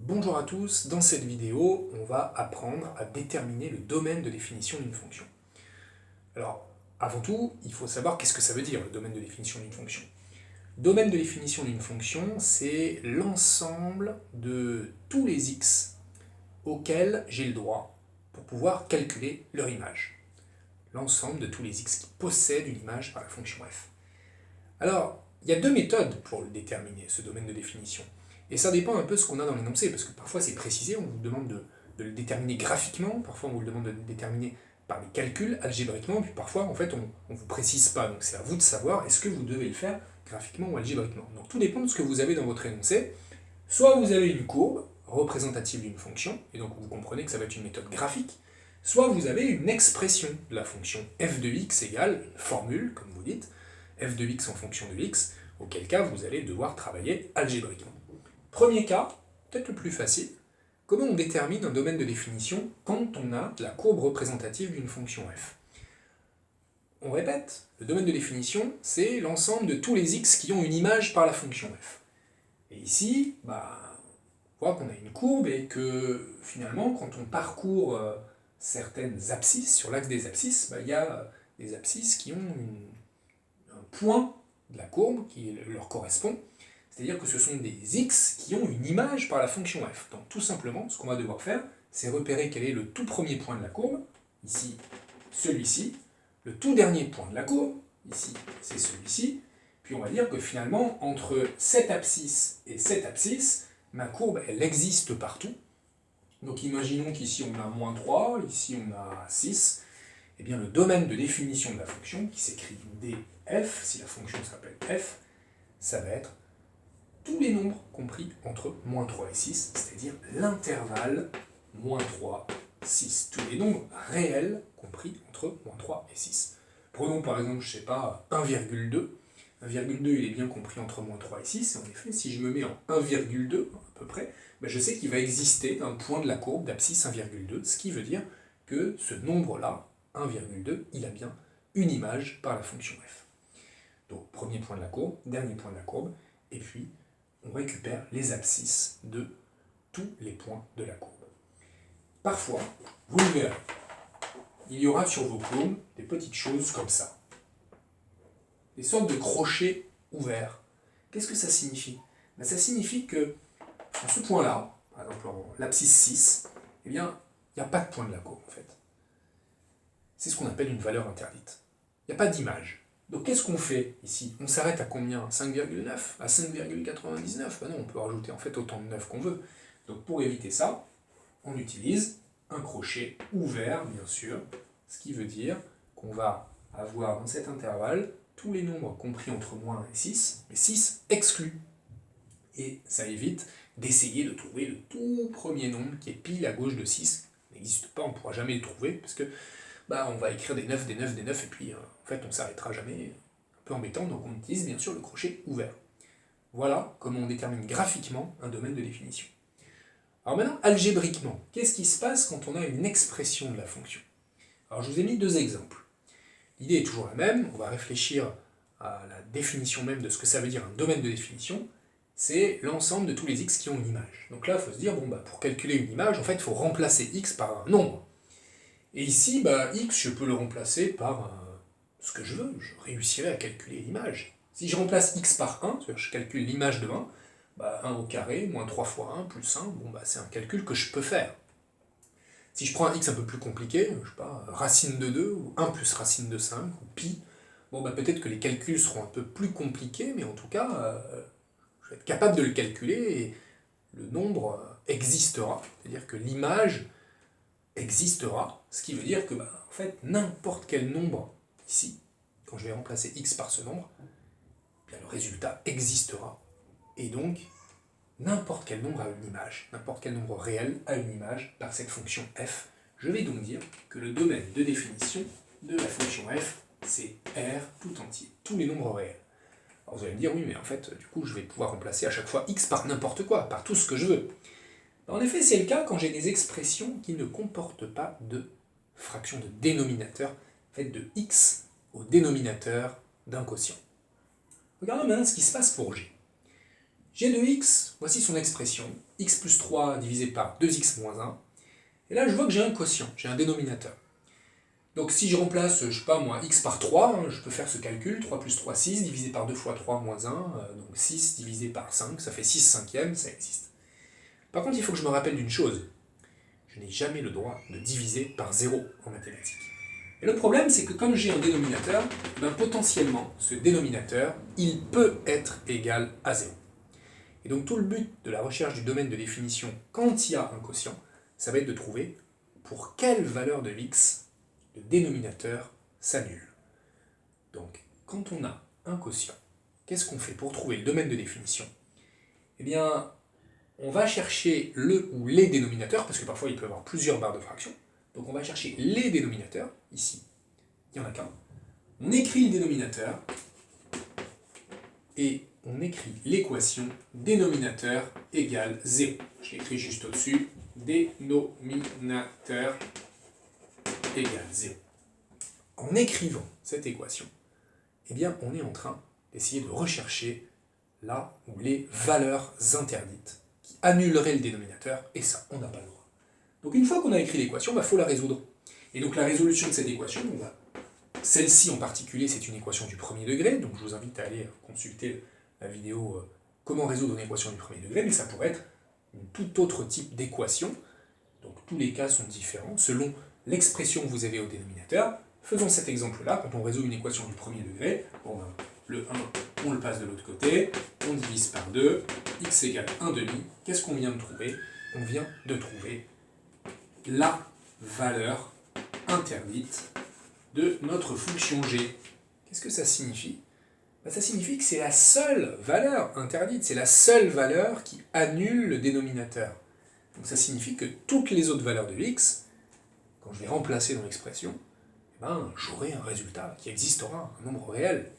Bonjour à tous, dans cette vidéo, on va apprendre à déterminer le domaine de définition d'une fonction. Alors, avant tout, il faut savoir qu'est-ce que ça veut dire, le domaine de définition d'une fonction. Domaine de définition d'une fonction, c'est l'ensemble de tous les x auxquels j'ai le droit pour pouvoir calculer leur image. L'ensemble de tous les x qui possèdent une image par la fonction f. Alors, il y a deux méthodes pour le déterminer, ce domaine de définition. Et ça dépend un peu de ce qu'on a dans l'énoncé, parce que parfois c'est précisé, on vous demande de le déterminer graphiquement, parfois on vous le demande de le déterminer par des calculs algébriquement, puis parfois en fait on ne vous précise pas, donc c'est à vous de savoir est-ce que vous devez le faire graphiquement ou algébriquement. Donc tout dépend de ce que vous avez dans votre énoncé. Soit vous avez une courbe représentative d'une fonction, et donc vous comprenez que ça va être une méthode graphique, soit vous avez une expression de la fonction f de x égale une formule, comme vous dites, f de x en fonction de x, auquel cas vous allez devoir travailler algébriquement. Premier cas, peut-être le plus facile, comment on détermine un domaine de définition quand on a la courbe représentative d'une fonction f? On répète, le domaine de définition, c'est l'ensemble de tous les x qui ont une image par la fonction f. Et ici, on voit qu'on a une courbe et que finalement, quand on parcourt certaines abscisses, sur l'axe des abscisses, il y a des abscisses qui ont un point de la courbe qui leur correspond. C'est-à-dire que ce sont des x qui ont une image par la fonction f. Donc tout simplement, ce qu'on va devoir faire, c'est repérer quel est le tout premier point de la courbe, ici, celui-ci, le tout dernier point de la courbe, ici, c'est celui-ci, puis on va dire que finalement, entre cette abscisse et cette abscisse, ma courbe, elle existe partout. Donc imaginons qu'ici on a moins 3, ici on a 6, et bien le domaine de définition de la fonction, qui s'écrit df, si la fonction s'appelle f, ça va être tous les nombres compris entre moins 3 et 6, c'est-à-dire l'intervalle moins 3, 6. Tous les nombres réels compris entre moins 3 et 6. Prenons par exemple, je ne sais pas, 1,2. 1,2 il est bien compris entre moins 3 et 6, et en effet, si je me mets en 1,2 à peu près, je sais qu'il va exister un point de la courbe d'abscisse 1,2, ce qui veut dire que ce nombre-là, 1,2, il a bien une image par la fonction f. Donc premier point de la courbe, dernier point de la courbe, et puis on récupère les abscisses de tous les points de la courbe. Parfois, vous le verrez, il y aura sur vos courbes des petites choses comme ça. Des sortes de crochets ouverts. Qu'est-ce que ça signifie? Ça signifie que, en ce point-là, par exemple l'abscisse 6, eh bien, il n'y a pas de point de la courbe en fait. C'est ce qu'on appelle une valeur interdite. Il n'y a pas d'image. Donc qu'est-ce qu'on fait ici? On s'arrête à combien? 5,9? À 5,99? Non, on peut rajouter en fait autant de 9 qu'on veut. Donc pour éviter ça, on utilise un crochet ouvert, bien sûr, ce qui veut dire qu'on va avoir dans cet intervalle tous les nombres compris entre moins 1 et 6, mais 6 exclus. Et ça évite d'essayer de trouver le tout premier nombre qui est pile à gauche de 6. Il n'existe pas, on ne pourra jamais le trouver, parce que on va écrire des 9, des 9, des 9, et puis en fait on ne s'arrêtera jamais, un peu embêtant, donc on utilise bien sûr le crochet ouvert. Voilà comment on détermine graphiquement un domaine de définition. Alors maintenant, algébriquement, qu'est-ce qui se passe quand on a une expression de la fonction? Alors je vous ai mis deux exemples. L'idée est toujours la même, on va réfléchir à la définition même de ce que ça veut dire un domaine de définition, c'est l'ensemble de tous les x qui ont une image. Donc là, il faut se dire, pour calculer une image, en fait, il faut remplacer x par un nombre. Et ici, x, je peux le remplacer par ce que je veux, je réussirai à calculer l'image. Si je remplace x par 1, c'est-à-dire je calcule l'image de 1, 1 au carré, moins 3 fois 1, plus 1, c'est un calcul que je peux faire. Si je prends un x un peu plus compliqué, je sais pas, racine de 2, ou 1 plus racine de 5, ou pi, peut-être que les calculs seront un peu plus compliqués, mais en tout cas, je vais être capable de le calculer, et le nombre existera, c'est-à-dire que l'image existera, ce qui veut dire que en fait, n'importe quel nombre ici, quand je vais remplacer x par ce nombre, le résultat existera. Et donc, n'importe quel nombre a une image, n'importe quel nombre réel a une image par cette fonction f. Je vais donc dire que le domaine de définition de la fonction f, c'est R tout entier, tous les nombres réels. Alors vous allez me dire, oui, mais en fait, du coup, je vais pouvoir remplacer à chaque fois x par n'importe quoi, par tout ce que je veux. En effet, c'est le cas quand j'ai des expressions qui ne comportent pas de fraction de dénominateur, faite de x au dénominateur d'un quotient. Regardons maintenant ce qui se passe pour g. g de x, voici son expression, x plus 3 divisé par 2x moins 1. Et là, je vois que j'ai un quotient, j'ai un dénominateur. Donc si je remplace, je sais pas moi, x par 3, je peux faire ce calcul, 3 plus 3, 6, divisé par 2 fois 3 moins 1, donc 6 divisé par 5, ça fait 6 cinquièmes, ça existe. Par contre, il faut que je me rappelle d'une chose, je n'ai jamais le droit de diviser par 0 en mathématiques. Et le problème, c'est que comme j'ai un dénominateur, potentiellement, ce dénominateur, il peut être égal à 0. Et donc tout le but de la recherche du domaine de définition quand il y a un quotient, ça va être de trouver pour quelle valeur de x le dénominateur s'annule. Donc quand on a un quotient, qu'est-ce qu'on fait pour trouver le domaine de définition? Eh bien, on va chercher le ou les dénominateurs, parce que parfois il peut y avoir plusieurs barres de fractions. Donc on va chercher les dénominateurs, ici, il n'y en a qu'un. On écrit le dénominateur, et on écrit l'équation dénominateur égale 0. Je l'écris juste au-dessus, dénominateur égale 0. En écrivant cette équation, eh bien, on est en train d'essayer de rechercher là ou les valeurs interdites qui annuleraient le dénominateur, et ça, on n'a pas le droit. Donc une fois qu'on a écrit l'équation, il faut la résoudre. Et donc la résolution de cette équation, celle-ci en particulier, c'est une équation du premier degré, donc je vous invite à aller consulter la vidéo comment résoudre une équation du premier degré, mais ça pourrait être un tout autre type d'équation. Donc tous les cas sont différents selon l'expression que vous avez au dénominateur. Faisons cet exemple-là, quand on résout une équation du premier degré, le 1, on le passe de l'autre côté, on divise par 2, x égale 1 demi. Qu'est-ce qu'on vient de trouver? On vient de trouver la valeur interdite de notre fonction g. Qu'est-ce que ça signifie? Ça signifie que c'est la seule valeur interdite, c'est la seule valeur qui annule le dénominateur. Donc ça signifie que toutes les autres valeurs de x, quand je vais remplacer dans l'expression, j'aurai un résultat qui existera, un nombre réel.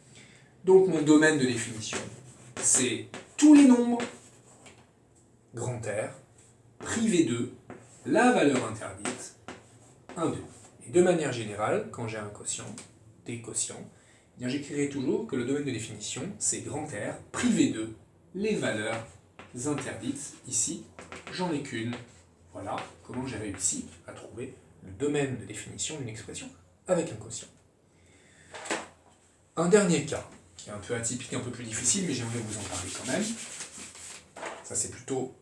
Donc mon domaine de définition, c'est tous les nombres, grand R, privé de la valeur interdite, 1, 2. Et de manière générale, quand j'ai un quotient, des quotients, j'écrirai toujours que le domaine de définition, c'est grand R, privé de les valeurs interdites. Ici, j'en ai qu'une. Voilà comment j'ai réussi à trouver le domaine de définition d'une expression avec un quotient. Un dernier cas, qui est un peu atypique, un peu plus difficile, mais j'aimerais vous en parler quand même. Ça, c'est plutôt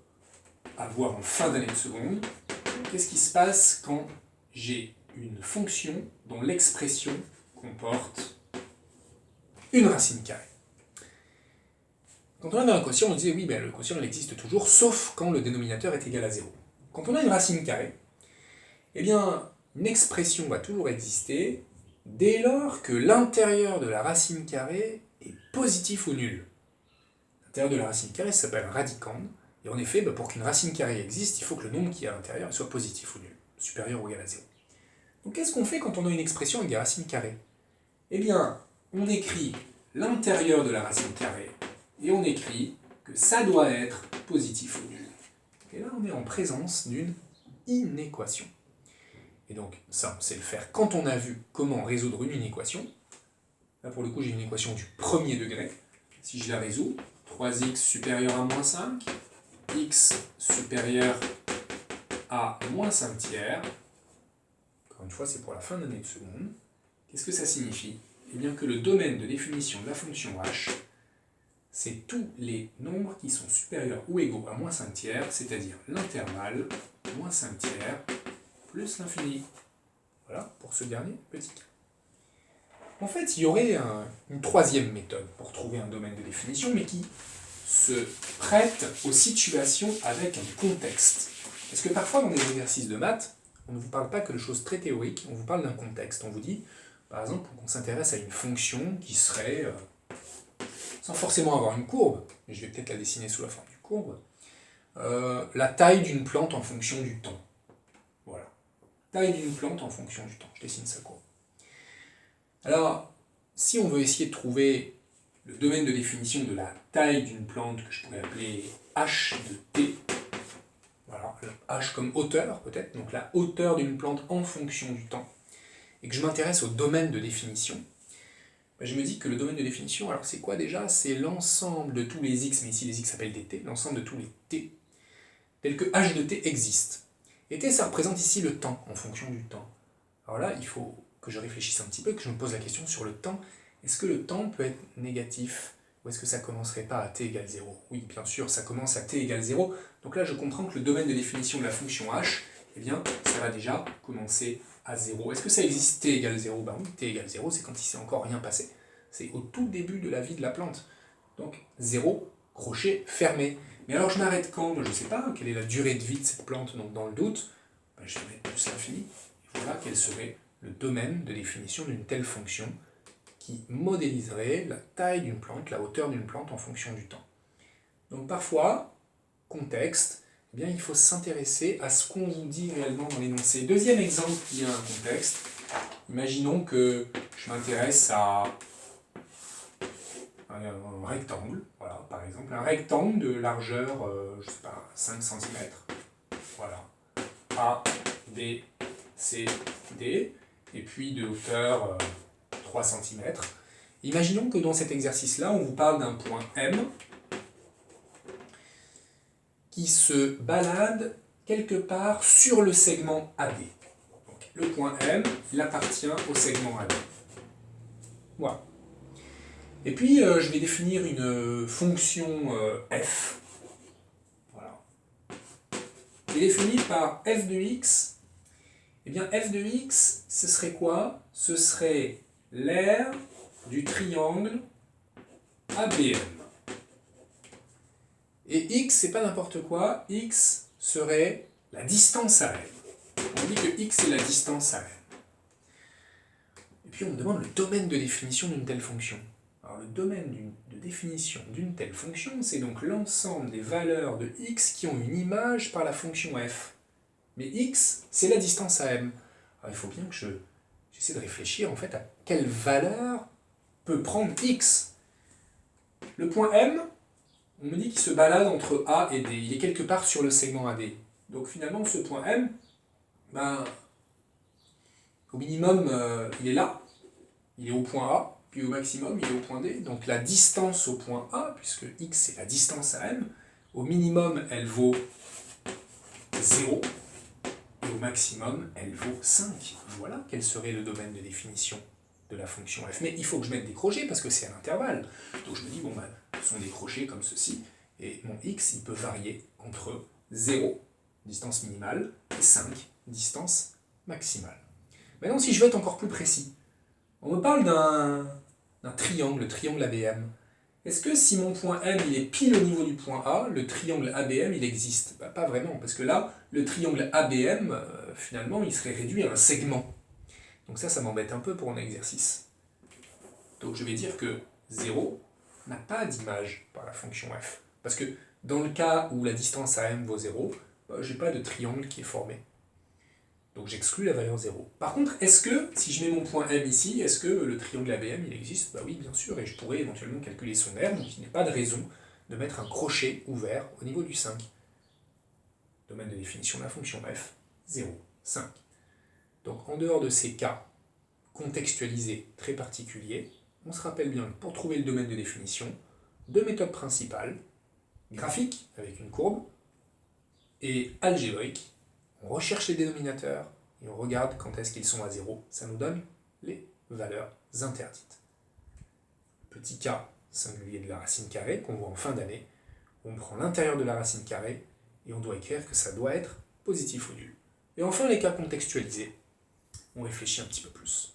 à voir en fin d'année de seconde. Qu'est-ce qui se passe quand j'ai une fonction dont l'expression comporte une racine carrée? Quand on avait un quotient, on disait oui, le quotient il existe toujours, sauf quand le dénominateur est égal à 0. Quand on a une racine carrée, eh bien, une expression va toujours exister dès lors que l'intérieur de la racine carrée est positif ou nul. L'intérieur de la racine carrée s'appelle un radicande, et en effet, pour qu'une racine carrée existe, il faut que le nombre qui est à l'intérieur soit positif ou nul, supérieur ou égal à 0. Donc qu'est-ce qu'on fait quand on a une expression avec des racines carrées? Eh bien, on écrit l'intérieur de la racine carrée, et on écrit que ça doit être positif ou nul. Et là, on est en présence d'une inéquation. Et donc, ça, on sait le faire quand on a vu comment résoudre une inéquation. Là, pour le coup, j'ai une équation du premier degré. Si je la résous, 3x supérieur à moins 5, x supérieur à moins 5 tiers. Encore une fois, c'est pour la fin d'année de seconde. Qu'est-ce que ça signifie? Eh bien que le domaine de définition de la fonction h, c'est tous les nombres qui sont supérieurs ou égaux à moins 5 tiers, c'est-à-dire l'intervalle moins 5 tiers plus l'infini. Voilà, pour ce dernier petit cas. En fait, il y aurait une troisième méthode pour trouver un domaine de définition, mais qui se prête aux situations avec un contexte. Parce que parfois, dans des exercices de maths, on ne vous parle pas que de choses très théoriques, on vous parle d'un contexte. On vous dit, par exemple, qu'on s'intéresse à une fonction qui serait, sans forcément avoir une courbe, mais je vais peut-être la dessiner sous la forme d'une courbe, la taille d'une plante en fonction du temps. Voilà. Taille d'une plante en fonction du temps. Je dessine sa courbe. Alors, si on veut essayer de trouver le domaine de définition de la taille d'une plante que je pourrais appeler h de t, voilà, h comme hauteur peut-être, donc la hauteur d'une plante en fonction du temps, et que je m'intéresse au domaine de définition, je me dis que le domaine de définition, alors c'est quoi déjà? C'est l'ensemble de tous les x, mais ici les x s'appellent des t, l'ensemble de tous les t, tels que h de t existe. Et t, ça représente ici le temps, en fonction du temps. Alors là, il faut que je réfléchisse un petit peu, que je me pose la question sur le temps. Est-ce que le temps peut être négatif? Ou est-ce que ça commencerait pas à t égale 0? Oui, bien sûr, ça commence à t égale 0. Donc là, je comprends que le domaine de définition de la fonction h, eh bien, ça va déjà commencer à 0. Est-ce que ça existe t égale 0? Ben oui, t égale 0, c'est quand il ne s'est encore rien passé. C'est au tout début de la vie de la plante. Donc 0, crochet fermé. Mais alors je m'arrête quand? Je ne sais pas, quelle est la durée de vie de cette plante, donc dans le doute, je vais mettre plus l'infini. Et voilà quel serait le domaine de définition d'une telle fonction qui modéliserait la taille d'une plante, la hauteur d'une plante en fonction du temps. Donc parfois, contexte, eh bien, il faut s'intéresser à ce qu'on vous dit réellement dans l'énoncé. Deuxième exemple qui a un contexte. Imaginons que je m'intéresse à un rectangle, voilà, par exemple, un rectangle de largeur, je sais pas, 5 cm. Voilà. A, B, C, D, et puis de hauteur 3 cm. Imaginons que dans cet exercice-là, on vous parle d'un point M qui se balade quelque part sur le segment AB. Donc, le point M, il appartient au segment AB. Voilà. Et puis, je vais définir une fonction f. Voilà. Qui est définie par f de x. Eh bien, f de x, ce serait quoi? Ce serait l'aire du triangle ABM. Et x, c'est pas n'importe quoi. X serait la distance à M. On dit que x est la distance à M. Et puis, on me demande le domaine de définition d'une telle fonction. Alors, le domaine de définition d'une telle fonction, c'est donc l'ensemble des valeurs de x qui ont une image par la fonction f. Mais x, c'est la distance à M. Alors, il faut bien que j'essaie de réfléchir en fait à quelle valeur peut prendre x. Le point M, on me dit qu'il se balade entre A et D. Il est quelque part sur le segment AD. Donc finalement, ce point M, ben, au minimum, il est là. Il est au point A. Puis au maximum, il est au point D. Donc la distance au point A, puisque x c'est la distance à M, au minimum, elle vaut 0. Et au maximum, elle vaut 5. Voilà quel serait le domaine de définition de la fonction f. Mais il faut que je mette des crochets parce que c'est à l'intervalle. Donc je me dis, bon, ben, ce sont des crochets comme ceci. Et mon x, il peut varier entre 0, distance minimale, et 5, distance maximale. Maintenant, si je veux être encore plus précis, on me parle d'un triangle, le triangle ABM. Est-ce que si mon point M il est pile au niveau du point A, le triangle ABM il existe? Bah, pas vraiment, parce que là, le triangle ABM, finalement, il serait réduit à un segment. Donc ça m'embête un peu pour un exercice. Donc je vais dire que 0 n'a pas d'image par la fonction f. Parce que dans le cas où la distance à M vaut 0, bah, je n'ai pas de triangle qui est formé. Donc j'exclus la valeur 0. Par contre, est-ce que, si je mets mon point M ici, est-ce que le triangle ABM, il existe? Bah oui, bien sûr, et je pourrais éventuellement calculer son aire, donc il n'y a pas de raison de mettre un crochet ouvert au niveau du 5. Domaine de définition de la fonction f, 0, 5. Donc en dehors de ces cas contextualisés très particuliers, on se rappelle bien que pour trouver le domaine de définition, deux méthodes principales, graphique avec une courbe, et algébrique. On recherche les dénominateurs et on regarde quand est-ce qu'ils sont à 0. Ça nous donne les valeurs interdites. Petit cas singulier de la racine carrée qu'on voit en fin d'année. On prend l'intérieur de la racine carrée et on doit écrire que ça doit être positif ou nul. Et enfin, les cas contextualisés. On réfléchit un petit peu plus.